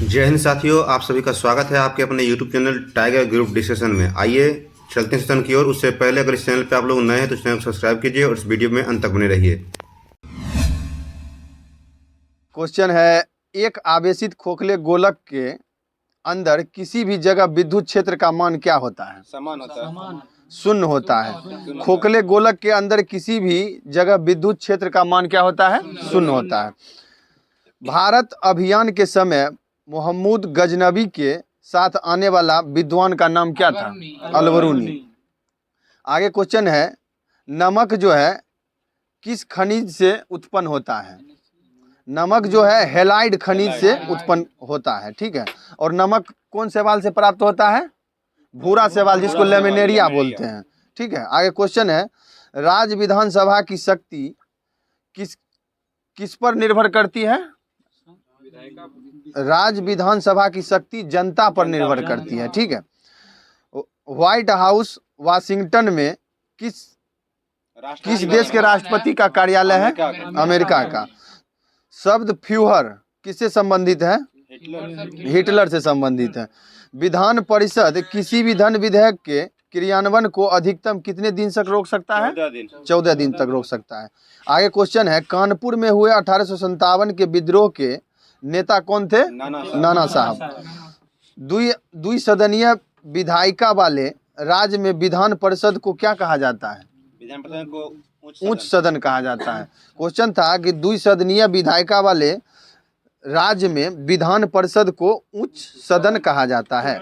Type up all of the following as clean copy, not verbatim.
जय हिंद साथियों, आप सभी का स्वागत है आपके अपने YouTube channel tiger group discussion में। आइए चलते हैं सेशन की ओर। उससे पहले अगर इस चैनल पे आप लोग नए हैं तो चैनल को सब्सक्राइब कीजिए और इस वीडियो में अंत तक बने रहिए। क्वेश्चन है, एक आवेशित खोखले गोलक के अंदर किसी भी जगह विद्युत क्षेत्र का मान क्या होता है? समान होता है। शून्य होता है। खोखले गोलक के अंदर किसी भी जगह विद्युत क्षेत्र का मान क्या होता है? शून्य होता है। भारत अभियान के समय मोहम्मद गजनबी के साथ आने वाला विद्वान का नाम क्या था? अलबरूनी। आगे क्वेश्चन है, नमक जो है किस खनिज से उत्पन्न होता है? नमक जो है हेलाइड खनिज से उत्पन्न होता है। ठीक है। और नमक कौन शैवाल से प्राप्त होता है? भूरा शैवाल, जिसको लेमिनेरिया बोलते हैं। ठीक है। आगे क्वेश्चन है, राज्य विधानसभा की शक्ति किस पर निर्भर करती है? राज्य विधानसभा की शक्ति जनता पर निर्भर करती है। ठीक है। व्हाइट हाउस वाशिंगटन में किस देश के राष्ट्रपति का कार्यालय है? अमेरिका का। शब्द फ्यूहर किससे संबंधित है? हिटलर से संबंधित है। विधान परिषद किसी भी धन विधेयक के क्रियान्वयन को अधिकतम कितने दिन तक रोक सकता है? 14 दिन तक रोक सकता है। आगे क्वेश्चन है, कानपुर में हुए 1857 के विद्रोह के नेता कौन थे? नाना साहब। द्विसदनीय विधायिका वाले राज्य में विधान परिषद को क्या कहा जाता है? विधान परिषद को उच्च सदन कहा जाता है। क्वेश्चन था कि द्विसदनीय विधायिका वाले राज्य में विधान परिषद को उच्च सदन कहा जाता है।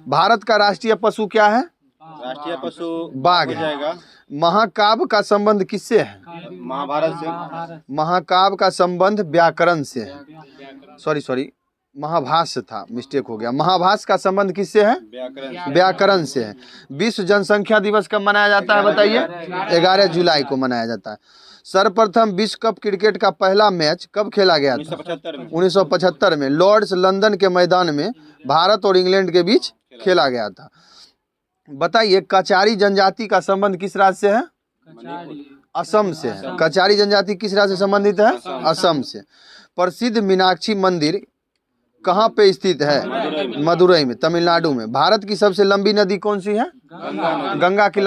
भारत का राष्ट्रीय पशु क्या है? राष्ट्रीय पशु बाघ हो है। जाएगा। महाकाव्य का संबंध किससे है? महाभारत से। महाकाव्य का संबंध व्याकरण से है। सॉरी महाभाष्य था, मिस्टेक हो गया। महाभाष्य का संबंध किससे है? व्याकरण से है। विश्व जनसंख्या दिवस कब मनाया जाता है बताइए? 11 जुलाई को मनाया जाता है। सर्वप्रथम विश्व कप क्रिकेट का पहला मैच कब खेला गया था? 1975 में लॉर्ड्स लंदन के मैदान में भारत और इंग्लैंड के बीच खेला गया था। बताइए, कचारी जनजाति का संबंध किस राज्य से है? असम से है। कचारी जनजाति किस राज्य से संबंधित है? असम से। प्रसिद्ध मीनाक्षी मंदिर कहाँ पे स्थित है? मदुरई में, तमिलनाडु में। भारत की सबसे लंबी नदी कौन सी है? गंगा की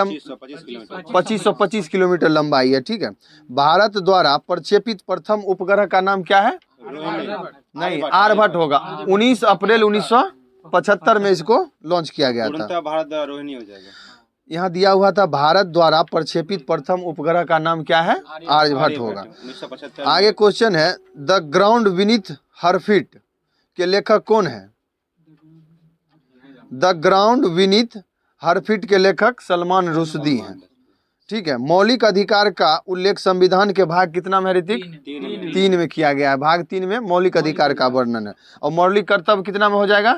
2525 किलोमीटर लंबाई है। ठीक है। भारत द्वारा प्रक्षेपित प्रथम उपग्रह का नाम क्या है? नहीं, आर्यभट्ट होगा। 19 अप्रैल 1975 में इसको लॉन्च किया गया था। भारत द्वारा रोहिणी हो जाएगा। यहाँ दिया हुआ था भारत द्वारा प्रक्षेपित प्रथम उपग्रह का नाम क्या है? आर्यभट्ट होगा। 1975। आगे क्वेश्चन है, the ground beneath her feet के लेखक कौन है? The ground beneath her feet के लेखक सलमान रुश्दी हैं। ठीक है। मौलिक अधिकार का उल्लेख संविधान के भाग कितना में ऋतिक? 3 में किया गया है। भाग 3 में मौलिक अधिकार का वर्णन है। और मौलिक कर्तव्य कितना में हो जाएगा?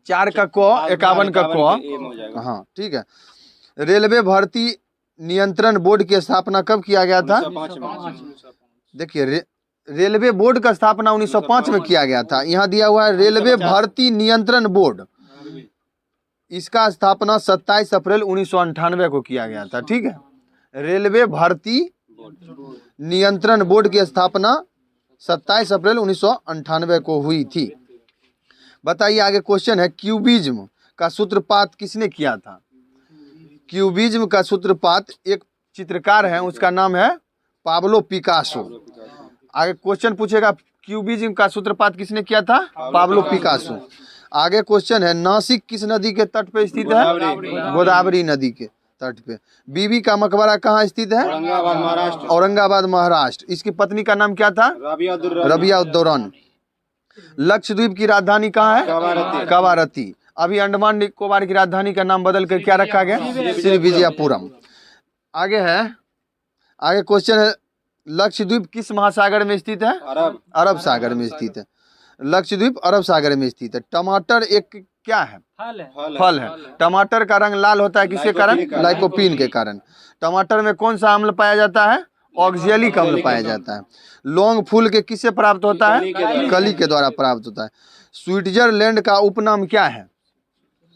4 का क, 51 का क। हाँ, ठीक है। रेलवे भर्ती नियंत्रण बोर्ड की स्थापना कब किया गया था? देखिए, रेलवे बोर्ड का स्थापना 1905 में किया गया था। यहाँ दिया हुआ है रेलवे भर्ती नियंत्रण बोर्ड, इसका स्थापना 27 अप्रैल 1998 को किया गया था। ठीक है। रेलवे भर्ती नियंत्रण बोर्ड की स्थापना 27 अप्रैल 1998 को हुई थी। बताइए, आगे क्वेश्चन है, क्यूबिज्म का सूत्रपात किसने किया था? क्यूबिज्म का सूत्रपात एक चित्रकार है, उसका नाम है पाब्लो पिकासो। आगे क्वेश्चन पूछेगा, क्यूबिज्म का सूत्रपात किसने किया था? Pablo Picasso. आगे क्वेश्चन है, नासिक किस नदी के तट पे स्थित है? गोदावरी नदी के तट पे। बीबी का मकबरा कहाँ स्थित है? औरंगाबाद, महाराष्ट्र। इसकी पत्नी का नाम क्या था? रबिया उद्दौरान। लक्षद्वीप की राजधानी कहाँ है? कवारती। अभी अंडमान निकोबार की राजधानी का नाम बदल कर क्या रखा गया? श्री विजयपुरम। आगे है, आगे क्वेश्चन है, लक्षद्वीप किस महासागर में स्थित है? अरब सागर में स्थित है। लक्षद्वीप अरब सागर में स्थित है। टमाटर एक क्या है? फल है। टमाटर का रंग लाल होता है किसके कारण? लाइकोपीन के कारण। टमाटर में कौन सा अम्ल पाया जाता है? ऑक्जेलिक अम्ल पाया जाता है। लौंग फूल के किससे प्राप्त होता है? कली के द्वारा प्राप्त होता है। स्विट्जरलैंड का उपनाम क्या है?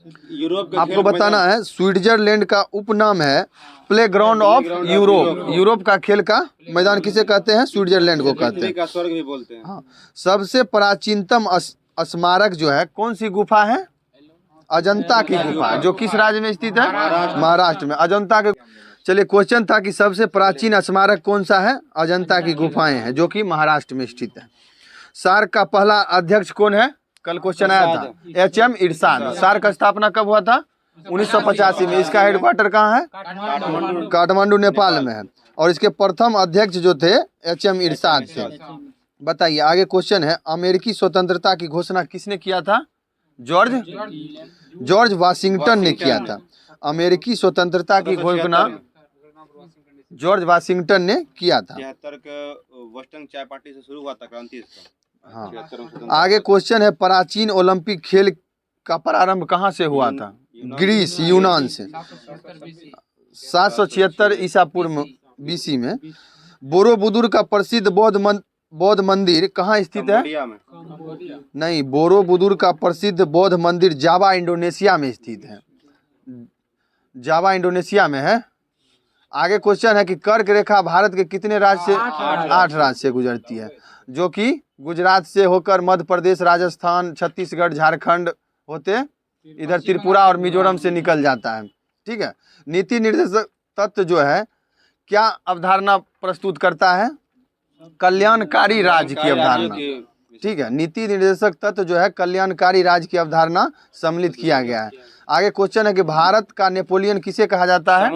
यूरोप के आपको खेल बताना है स्विट्जरलैंड का उपनाम है प्लेग्राउंड ऑफ यूरोप। यूरोप का खेल का मैदान किसे कहते हैं? स्विट्जरलैंड को कहते पृथ्वी हैं। का स्वर्ग भी बोलते हैं। हाँ, सबसे प्राचीनतम स्मारक जो है कौन सी गुफा है? अजंता की गुफा, जो किस राज्य में स्थित है? महाराष्ट्र में। अजंता के, चलिए क्वेश्चन था कि सबसे प्राचीन स्मारक कौन सा है? अजंता की गुफाएं हैं, जो कि महाराष्ट्र में स्थित है। सार्क का पहला अध्यक्ष कौन है? कल क्वेश्चन आया था, HM इरशाद। सार्क का स्थापना कब हुआ था? 1985 में। इसका हेडक्वार्टर कहाँ है? काठमांडू, नेपाल में है। और इसके प्रथम अध्यक्ष जो थे HM इरशाद थे। बताइए आगे क्वेश्चन है, अमेरिकी स्वतंत्रता की घोषणा किसने किया था? जॉर्ज वाशिंगटन ने किया था। अमेरिकी स्वतंत्रता की घोषणा जॉर्ज वाशिंगटन ने किया था। 73 के वेस्टर्न चाय पार्टी से शुरू हुआ था क्रांति इसका। हाँ, 76 में स्वतंत्र। आगे क्वेश्चन है, प्राचीन ओलंपिक खेल का प्रारंभ कहाँ से हुआ था? ग्रीस, यूनान से। 776 ईसा पूर्व BC में। बोरोबुदुर का प्रसिद्ध बौद्ध मंदिर कहाँ स्थित है? कंबोडिया में। नहीं, बोरोबुदुर का प्रसिद्ध बौद्ध मंदिर जावा, इंडोनेशिया में स्थित है। जावा इंडोनेशिया में है। आगे क्वेश्चन है कि कर्क रेखा भारत के कितने राज्य से? 8 राज्य से गुजरती है, जो कि गुजरात से होकर मध्य प्रदेश, राजस्थान, छत्तीसगढ़, झारखंड होते इधर त्रिपुरा और मिजोरम से निकल जाता है। ठीक है। नीति निर्देशक तत्व जो है क्या अवधारणा प्रस्तुत करता है? कल्याणकारी राज्य की अवधारणा। ठीक है, नीति निर्देशक तत्व जो है कल्याणकारी राज्य की अवधारणा सम्मिलित किया गया है। आगे क्वेश्चन है कि भारत का नेपोलियन किसे कहा जाता है?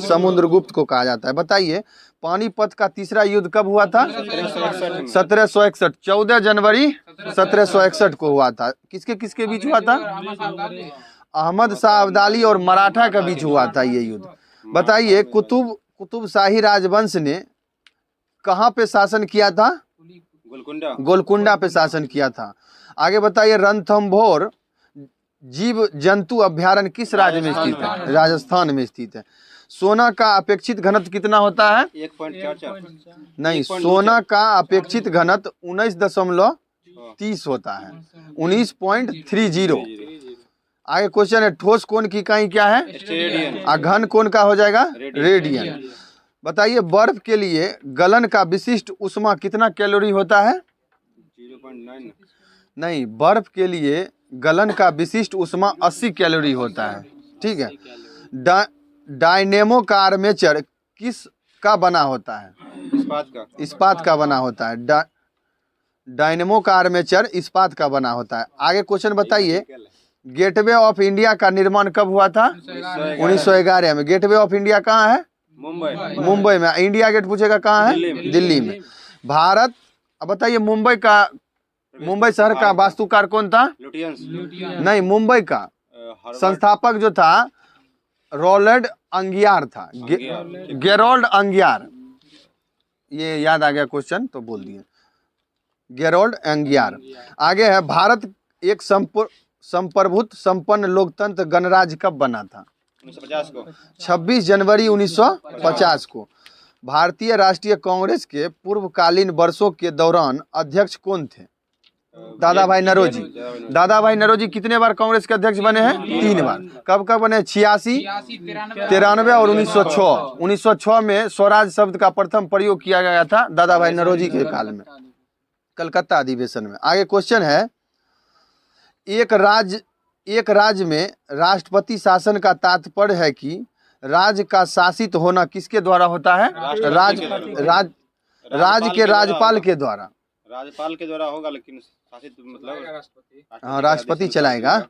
समुद्रगुप्त को कहा जाता है। बताइए पानीपत का तीसरा युद्ध कब हुआ था? 1761। 14 जनवरी 1761 को हुआ था। किसके किसके बीच हुआ था? अहमद शाह अब्दाली और मराठा के बीच हुआ था ये युद्ध। बताइए कुतुब शाही राजवंश ने कहाँ पे शासन किया था? गोलकुंडा पे शासन किया था। आगे बताइए रणथंभौर जीव जंतु अभ्यारण्य किस राज्य में स्थित है? राजस्थान में स्थित है। सोना का अपेक्षित घनत्व कितना होता है? 1.44। नहीं, सोना का अपेक्षित घनत्व 19.30 होता है, 19.30। आगे क्वेश्चन है ठोस कोण की इकाई क्या है? स्टेडियन। घन कोण का हो जाएगा रेडियन। बताइए बर्फ के लिए गलन का विशिष्ट ऊष्मा कितना कैलोरी होता है? 0.9। नहीं, बर्फ के लिए गलन का विशिष्ट ऊष्मा 80 कैलोरी होता है। ठीक है। डायनेमो का आर्मेचर किस का बना होता है? इस्पात का बना होता है। डायनेमो का आर्मेचर इस्पात का बना होता है। आगे क्वेश्चन बताइए गेटवे ऑफ इंडिया का निर्माण कब हुआ था? 1911 में। गेटवे ऑफ इंडिया कहाँ है? मुंबई में। इंडिया गेट पूछेगा कहाँ है? दिल्ली में। भारत, अब बताइए मुंबई शहर का वास्तुकार कौन था? नहीं, मुंबई का संस्थापक जो था रोलैंड अंगियार था। गेरोल्ड अंगियार। ये याद आ गया क्वेश्चन तो बोल दिए, गेरोल्ड अंगियार। आगे है भारत एक संप्रभुत्व संपन्न लोकतंत्र गणराज्य कब बना था? 1950 को। 26 जनवरी 1950 को। भारतीय राष्ट्रीय कांग्रेस के पूर्वकालीन वर्षों के दौरान अध्यक्ष कौन थे? दादा भाई नौरोजी। दादा भाई नौरोजी कितने बार कांग्रेस के अध्यक्ष बने हैं? 3 बार। कब कब बने? 86, 93 और 1906। 1906 में स्वराज शब्द का प्रथम प्रयोग किया गया था दादा भाई नौरोजी के काल में, कलकत्ता अधिवेशन में। आगे क्वेश्चन है एक राज्य में राष्ट्रपति शासन का तात्पर्य है कि राज्य का शासित होना किसके द्वारा होता है? राज्य के राज्यपाल के द्वारा। राज्यपाल के द्वारा होगा, लेकिन शासित मतलब हाँ, राष्ट्रपति चलाएगा।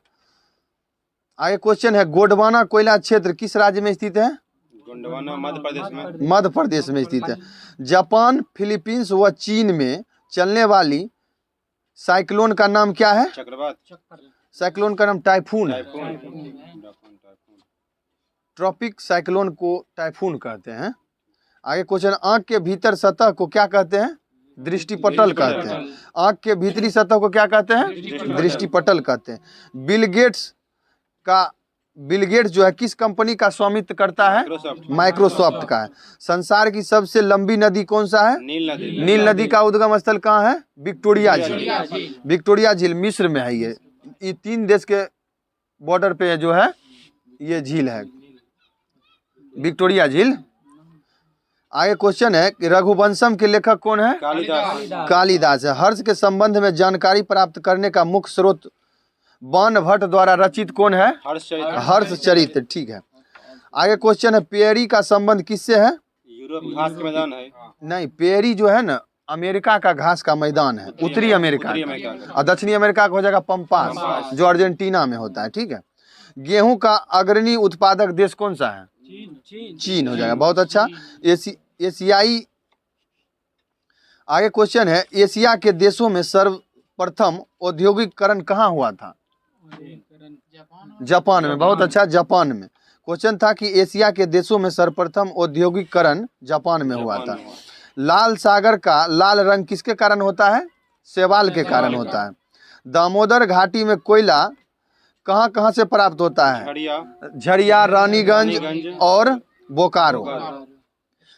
आगे क्वेश्चन है गोंडवाना कोयला क्षेत्र किस राज्य में स्थित है? गोंडवाना मध्य प्रदेश में। मध्य प्रदेश में स्थित है। जापान, फिलीपींस व चीन में चलने वाली साइक्लोन का नाम क्या है? चक्रवात। साइक्लोन का नाम टाइफून है। टाइफून। ट्रॉपिक साइक्लोन को टाइफून कहते हैं। आगे क्वेश्चन आंख के भीतर सतह को क्या कहते हैं? दृष्टिपटल कहते हैं। आंख के भीतरी सतह को क्या कहते हैं? दृष्टिपटल कहते हैं। बिल गेट्स जो है किस कंपनी का स्वामित्व करता है? माइक्रोसॉफ्ट का है। संसार की सबसे लंबी नदी कौन सा है? नील नदी का उद्गम स्थल कहाँ है? विक्टोरिया झील। विक्टोरिया झील मिस्र में है। ये 3 देश के बॉर्डर पे जो है ये झील है, विक्टोरिया झील। आगे क्वेश्चन है कि रघुवंशम के लेखक कौन है? कालिदास। कालिदास है। हर्ष के संबंध में जानकारी प्राप्त करने का मुख्य स्रोत बाण भट्ट द्वारा रचित कौन है? हर्षचरित। ठीक है। आगे क्वेश्चन है पेरी का संबंध किससे है? यूरोप घास के मैदान है। नहीं, पेरी जो है ना अमेरिका का घास का मैदान है, उत्तरी अमेरिका का। और दक्षिणी अमेरिका का हो जाएगा पंपास, जो अर्जेंटीना में होता है। ठीक है। गेहूं का अग्रणी उत्पादक देश कौन सा है? चीन हो जाएगा। बहुत अच्छा। एशियाई। आगे क्वेश्चन है एशिया के देशों में सर्वप्रथम औद्योगिकरण कहाँ हुआ था? जापान में। बहुत अच्छा, जापान में। क्वेश्चन था कि एशिया के देशों में सर्वप्रथम औद्योगिकरण जापान में हुआ था। लाल सागर का लाल रंग किसके कारण होता है? शैवाल के कारण होता है। दामोदर घाटी में कोयला कहाँ कहाँ से प्राप्त होता है? झरिया, रानीगंज और बोकारो।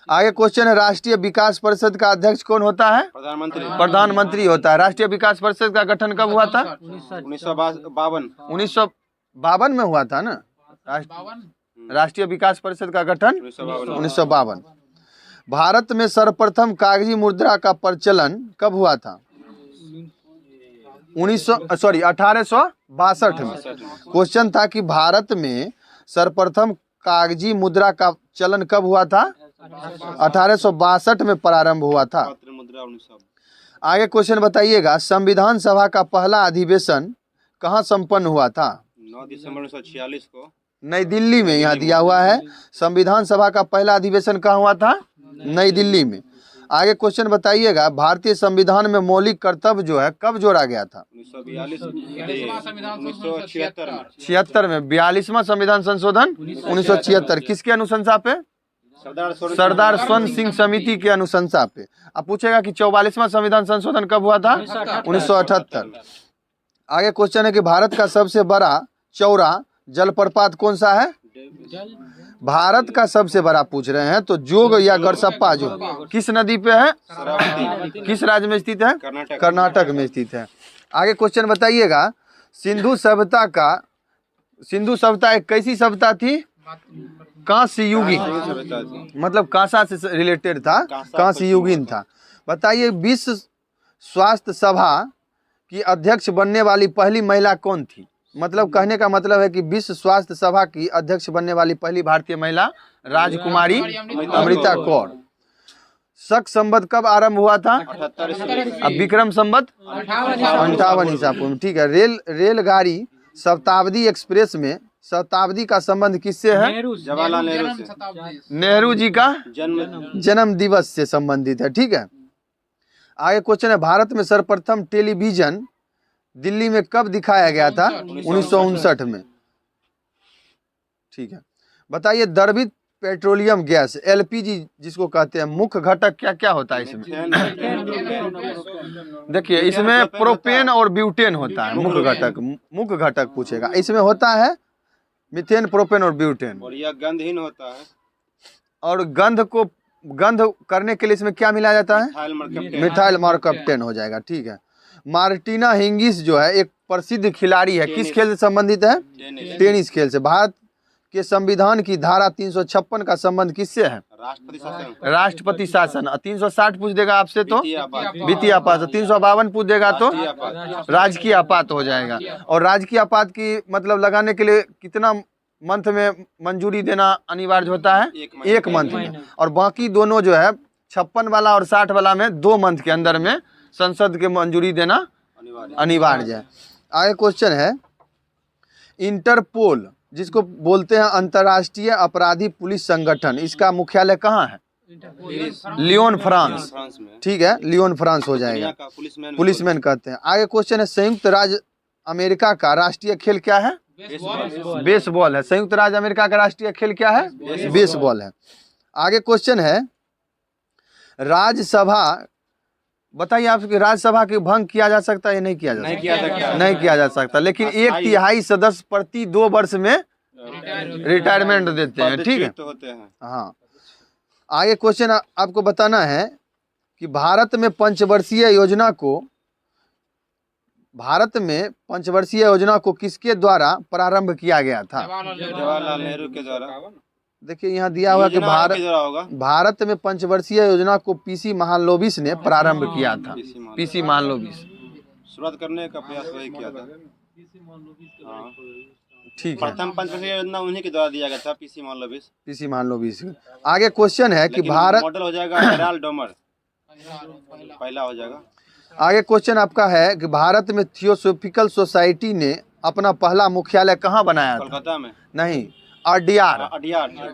आगे क्वेश्चन है राष्ट्रीय विकास परिषद का अध्यक्ष कौन होता है? प्रधानमंत्री होता है। राष्ट्रीय विकास परिषद का गठन कब हुआ था? 1952। 1952 में हुआ था ना राष्ट्रीय विकास परिषद का गठन 1952। भारत में सर्वप्रथम कागजी मुद्रा का प्रचलन कब हुआ था? 1862 में। क्वेश्चन था कि भारत में सर्वप्रथम कागजी मुद्रा का चलन कब हुआ था? 1862 में प्रारंभ हुआ था। आगे क्वेश्चन बताइएगा संविधान सभा का पहला अधिवेशन कहाँ संपन्न हुआ था? 9 दिसंबर 1946 को नई दिल्ली में। यहाँ दिया हुआ है संविधान सभा का पहला अधिवेशन कहाँ हुआ था? नई दिल्ली में। आगे क्वेश्चन बताइएगा भारतीय संविधान में मौलिक कर्तव्य जो है कब जोड़ा गया था? 1976 में। 42वां संविधान संशोधन 1976 किसके अनुशंसा पे? सरदार स्वर्ण सिंह समिति के अनुशंसा पे। अब पूछेगा कि 44वां संविधान संशोधन कब हुआ था? 1978। आगे क्वेश्चन है कि भारत का सबसे बड़ा चौड़ा जलप्रपात कौन सा है? भारत का सबसे बड़ा पूछ रहे हैं तो जोग या गरसप्पा जो किस नदी पे है? किस राज्य में स्थित है? कर्नाटक में स्थित है। आगे क्वेश्चन बताइएगा सिंधु सभ्यता एक कैसी सभ्यता थी? कांस्य युगीन, मतलब कांसा से रिलेटेड था, कांस्य युगीन था। बताइए विश्व स्वास्थ्य सभा की अध्यक्ष बनने वाली पहली महिला कौन थी? मतलब कहने का मतलब है कि विश्व स्वास्थ्य सभा की अध्यक्ष बनने वाली पहली भारतीय महिला राजकुमारी अमृता कौर। शक संवत कब आरंभ हुआ था? 78। अब विक्रम संवत 58 ईसा पूर्व। ठीक है। रेलगाड़ी शताब्दी एक्सप्रेस में शताब्दी का संबंध किससे है? जवाहरलाल नेहरू से। नेहरू जी का जन्म जन्म दिवस से संबंधित है। ठीक है। आगे क्वेश्चन है भारत में सर्वप्रथम टेलीविजन दिल्ली में कब दिखाया गया था? 1959 में। ठीक है। बताइए द्रवित पेट्रोलियम गैस एलपीजी जिसको कहते हैं मुख्य घटक क्या क्या होता है इसमें? देखिए इसमें प्रोपेन और ब्यूटेन होता है मुख्य घटक। मुख्य घटक पूछेगा इसमें होता है मीथेन, प्रोपेन और ब्यूटेन। और यह गंधहीन होता है। और गंध करने के लिए इसमें क्या मिलाया जाता है? मिथाइल मरकप्टेन हो जाएगा। ठीक है। मार्टिना हिंगिस जो है एक प्रसिद्ध खिलाड़ी है, किस खेल से संबंधित है? टेनिस खेल से। भारत के संविधान की धारा 356 का संबंध किससे है? राष्ट्रपति शासन। 360 पूछ देगा आपसे तो वित्तीय आपात। 352 पूछ देगा तो राजकीय आपात हो जाएगा। और राजकीय आपात की मतलब लगाने के लिए कितना मंथ में मंजूरी देना अनिवार्य होता है? 1 मंथ में। और बाकी दोनों जो है 56 वाला और 60 वाला में 2 मंथ के अंदर में संसद के मंजूरी देना अनिवार्य है। आगे क्वेश्चन है इंटरपोल जिसको बोलते हैं अंतर्राष्ट्रीय अपराधी पुलिस संगठन, इसका मुख्यालय कहाँ है? Lyon France. ठीक है। लियोन फ्रांस हो जाएगा। पुलिसमैन कहते हैं। आगे क्वेश्चन है संयुक्त राज्य अमेरिका का राष्ट्रीय खेल क्या है? बेसबॉल है। संयुक्त राज्य अमेरिका का राष्ट्रीय खेल क्या है? बेसबॉल है। आगे क्वेश्चन है राज्यसभा, बताइए आपकी राज्यसभा की भंग किया जा सकता है या नहीं किया जा सकता? नहीं किया जा सकता। लेकिन 1/3 सदस्य प्रति 2 वर्ष में रिटायरमेंट देते हैं। ठीक है। हाँ। आगे क्वेश्चन आपको बताना है कि भारत में पंचवर्षीय योजना को भारत में पंचवर्षीय योजना को किसके द्वारा प्रारंभ किया गया था? जवाहरलाल नेहरू के द्वारा। देखिए यहाँ दिया हुआ कि योजना के द्वारा होगा। भारत में पंचवर्षीय योजना को पीसी महालनोबिस ने प्रारंभ किया था। पीसी महालनोबिस शुरुआत करने का प्रयास वही किया था। हाँ। ठीक है, प्रथम पंचवर्षीय योजना उन्हीं के द्वारा दिया गया था, पीसी महालनोबिस। पीसी महालनोबिस। आगे क्वेश्चन है कि लेकिन भारत, मॉडल हो जाएगा हेराल्ड डोमर, पहला हो जाएगा। आगे क्वेश्चन आपका है कि भारत में थियोसॉफिकल सोसाइटी ने अपना पहला मुख्यालय कहाँ बनाया था? कोलकाता में नहीं, अडियार।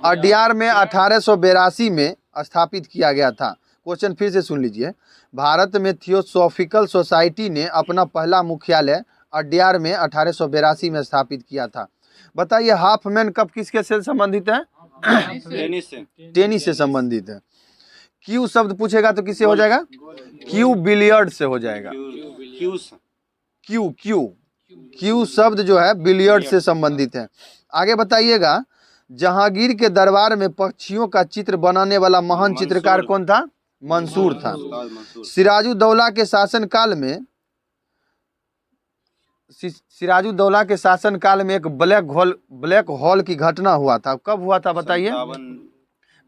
अडियार में 1882 में स्थापित किया गया था। क्वेश्चन फिर से सुन लीजिए। भारत में थियोसॉफिकल सोसाइटी ने अपना पहला मुख्यालय अडियार में 1882 में स्थापित किया था। बताइए हाफमैन कप किसके से संबंधित है? टेनिस से। टेनिस से संबंधित है। क्यू शब्द पूछेगा तो किससे हो जाएगा? क्यू बिलियर्ड से हो जाएगा। क्यू क्यू क्यू शब्द जो है बिलियर्ड से संबंधित है। आगे बताइएगा, जहांगीर के दरबार में पक्षियों का चित्र बनाने वाला महान चित्रकार कौन था? मंसूर था। सिराजुद्दौला के शासनकाल में एक ब्लैक होल की घटना हुआ था। कब हुआ था बताइए?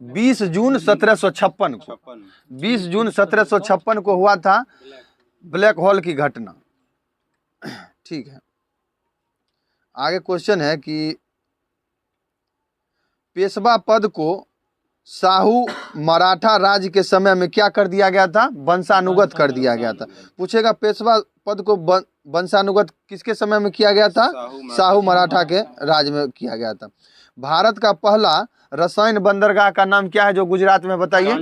20 जून 1756 को। 20 जून 1756 को हुआ था ब्लैक होल की घटना। ठीक है, आगे क्वेश्चन है कि पेशवा पद को शाहू मराठा राज्य के समय में क्या कर दिया गया था? वंशानुगत कर दिया गया था। पूछेगा पेशवा पद को वंशानुगत किसके समय में किया गया था? शाहू मराठा के राज में किया गया था। भारत का पहला रसायन बंदरगाह का नाम क्या है जो गुजरात में? बताइए।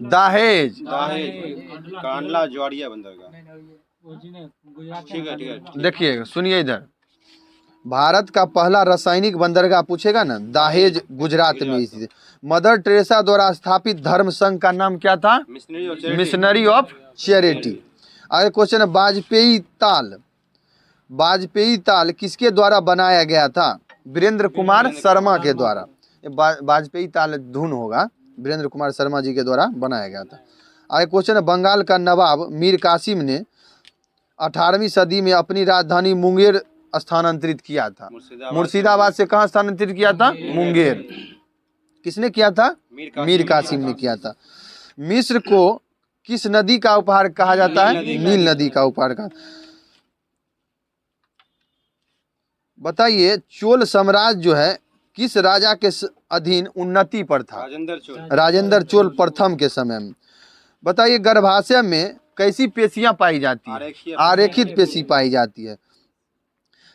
दहेज। कांडला ज्वारिया बंदरगाह। ठीक है। देखिए सुनिए इधर, भारत का पहला रासायनिक बंदरगाह पूछेगा ना, दहेज गुजरात में स्थित। मदर टेरेसा द्वारा स्थापित धर्म संघ का नाम क्या था? Missionary of charity. आगे क्वेश्चन है, वाजपेयी ताल किसके द्वारा बनाया गया था? वीरेंद्र कुमार शर्मा के द्वारा। वाजपेयी ताल धुन होगा, वीरेंद्र कुमार शर्मा जी के द्वारा बनाया गया था। आगे क्वेश्चन है, बंगाल का नवाब मीर कासिम ने 18वीं सदी में अपनी राजधानी मुंगेर स्थानांतरित किया था। मुर्शिदाबाद से कहाँ स्थानांतरित किया था? मुंगेर। किसने किया था? मीर कासिम ने किया था। मिस्र को किस नदी का उपहार कहा जाता है? नील नदी का उपहार का। बताइए चोल साम्राज्य जो है किस राजा के अधीन उन्नति पर था? राजेंद्र चोल प्रथम के समय में। बताइए गर्भाशय में कैसी पेशियां पाई जाती है? आरेखित पेशी पाई जाती है।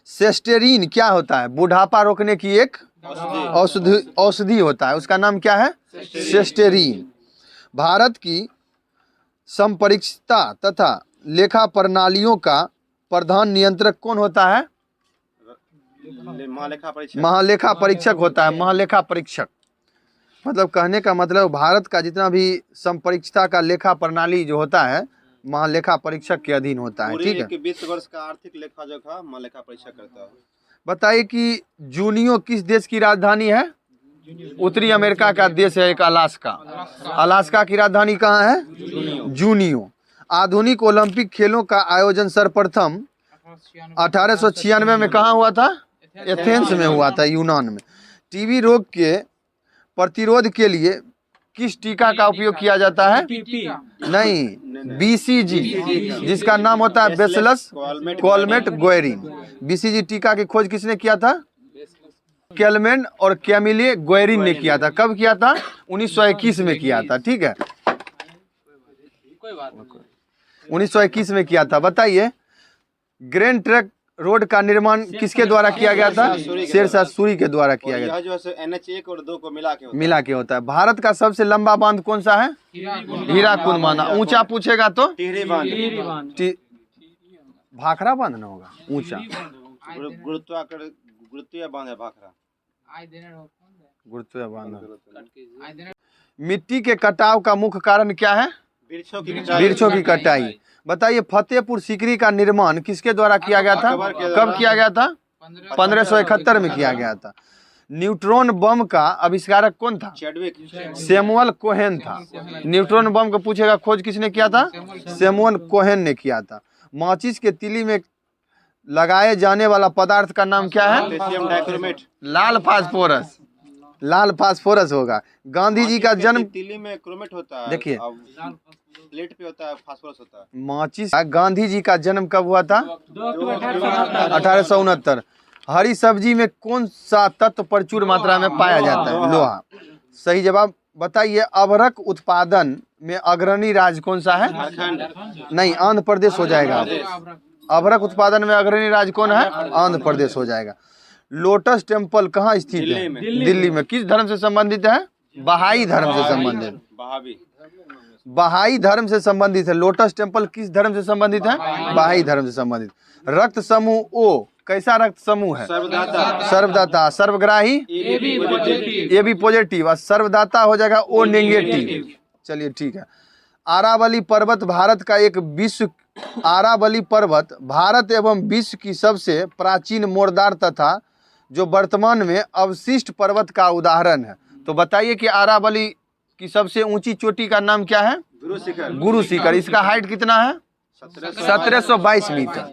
सेस्टेरीन क्या होता है? बुढ़ापा रोकने की एक औषधि होता है, उसका नाम क्या है? सेस्टेरीन। भारत की संपरीक्षता तथा लेखा प्रणालियों का प्रधान नियंत्रक कौन होता है? महालेखा परीक्षक होता है। महालेखा परीक्षक मतलब कहने का मतलब भारत का जितना भी संपरीक्षता का लेखा प्रणाली जो होता है महालेखा परीक्षक के अधीन होता है। ठीक है, 20 वर्ष का आर्थिक लेखा जोखा महालेखा परीक्षक करता है। बताइए कि जूनियो किस देश की राजधानी है? उत्तरी अमेरिका का देश है एक अलास्का। अलास्का की राजधानी कहाँ है? जूनियो। आधुनिक ओलंपिक खेलों का आयोजन सर्वप्रथम 1896 में कहाँ हुआ था? एथेंस में हुआ था, यूनान में। टीबी रोग के प्रतिरोध के लिए किस टीका का उपयोग किया जाता है? नहीं, बीसीजी, जिसका नाम होता है बेसिलस कॉलमेट गोएरिन। बीसीजी टीका की खोज किसने किया था? केलमेन और कैमिले गोएरिन ने किया था। कब किया था? 1921 में किया था। ठीक है, 1921 में किया था। बताइए ग्रैंड ट्रंक रोड का निर्माण किसके द्वारा किया गया था? शेरशाह सूरी के द्वारा किया गया। जो है NH 1 और 2 को मिला के होता है। भारत का सबसे लंबा बांध कौन सा है? हीराकुंड बांध। ऊंचा पूछेगा तो टिहरी बांध। भाखड़ा बांध ना होगा, ऊंचा गुरुत्वीय बांध है भाखड़ा। गुरुत्वीय बांध। मिट्टी के कटाव का मुख्य कारण क्या है? वृक्षों की कटाई। बताइए फतेहपुर सीकरी का निर्माण किसके द्वारा किया गया था? कब किया गया था? 1571 में किया गया था। न्यूट्रॉन बम का आविष्कारक कौन था? सैमुअल कोहेन था। न्यूट्रॉन बम को पूछेगा खोज किसने किया था? सैमुअल कोहेन ने किया था। माचिस के तीली में लगाए जाने वाला पदार्थ का नाम क्या है? Potassium dichromate. लाल फास्फोरस। लाल फास्फोरस होगा। गांधी जी का जन्म, तीली में क्रोमेट होता है, देखिए प्लेट पे होता है फास्फोरस होता है। माचिस। गांधी जी का जन्म कब हुआ था? 1869। हरी सब्जी में कौन सा तत्व प्रचुर मात्रा में पाया जाता है? लोहा। सही जवाब। बताइए अभ्रक उत्पादन में अग्रणी राज्य कौन सा है? नहीं, आंध्र प्रदेश हो जाएगा। अभ्रक उत्पादन में अग्रणी राज्य कौन है? आंध्र प्रदेश हो जाएगा। लोटस टेम्पल कहाँ स्थित है? दिल्ली में। किस धर्म से संबंधित है? बहाई धर्म से संबंधित। बहाई धर्म से संबंधित है। लोटस टेम्पल किस धर्म से संबंधित है? बहाई धर्म से संबंधित। रक्त समूह ओ कैसा रक्त समूह है? सर्वदाता। सर्वग्राही ए बी पॉजिटिव और सर्वदाता हो जाएगा ओ नेगेटिव। चलिए ठीक है। अरावली पर्वत भारत का एक विश्व अरावली पर्वत भारत एवं विश्व की सबसे प्राचीन मोरदार तथा जो वर्तमान में अवशिष्ट पर्वत का उदाहरण है। तो बताइए कि अरावली की सबसे ऊंची चोटी का नाम क्या है? गुरु शिखर। इसका हाइट कितना है? 1722 मीटर।